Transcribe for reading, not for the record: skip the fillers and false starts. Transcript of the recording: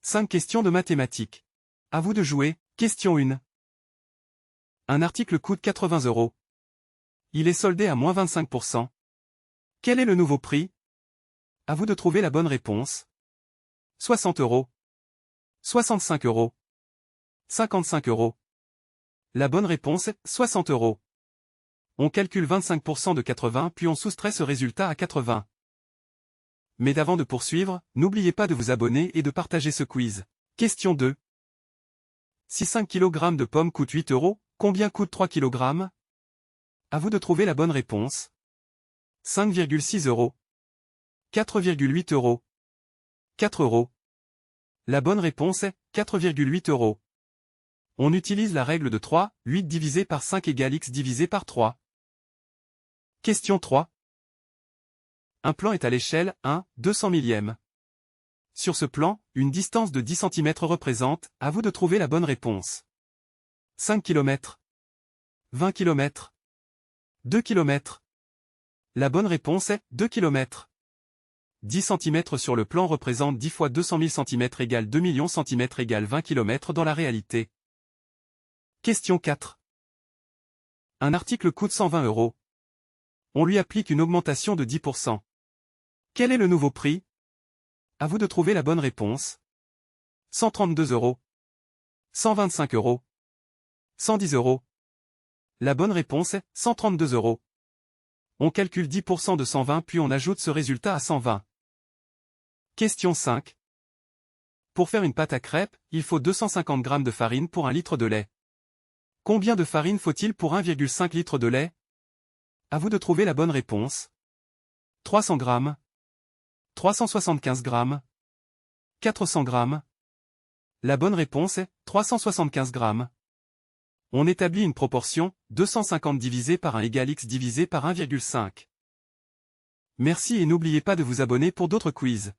5 questions de mathématiques. À vous de jouer. Question 1. Un article coûte 80 €. Il est soldé à moins 25%. Quel est le nouveau prix? À vous de trouver la bonne réponse. 60 €. 65 €. 55 €. La bonne réponse est 60 €. On calcule 25% de 80 puis on soustrait ce résultat à 80. Mais avant de poursuivre, n'oubliez pas de vous abonner et de partager ce quiz. Question 2. Si 5 kg de pommes coûtent 8 €, combien coûte 3 kg? À vous de trouver la bonne réponse. 5,6 €. 4,8 €. 4 €. La bonne réponse est 4,8 €. On utilise la règle de 3, 8 divisé par 5 égale x divisé par 3. Question 3. Un plan est à l'échelle 1, 200 millième. Sur ce plan, une distance de 10 cm représente, à vous de trouver la bonne réponse. 5 km. 20 km. 2 km. La bonne réponse est 2 km. 10 cm sur le plan représente 10 fois 200 000 cm égale 2 millions cm égale 20 km dans la réalité. Question 4. Un article coûte 120 €. On lui applique une augmentation de 10%. Quel est le nouveau prix? À vous de trouver la bonne réponse. 132 €. 125 €. 110 €. La bonne réponse est 132 €. On calcule 10% de 120 puis on ajoute ce résultat à 120. Question 5. Pour faire une pâte à crêpes, il faut 250 g de farine pour 1 litre de lait. Combien de farine faut-il pour 1,5 litre de lait? À vous de trouver la bonne réponse. 300 g. 375 g. 400 g. La bonne réponse est 375 g. On établit une proportion, 250 divisé par 1 égale x divisé par 1,5. Merci et n'oubliez pas de vous abonner pour d'autres quiz.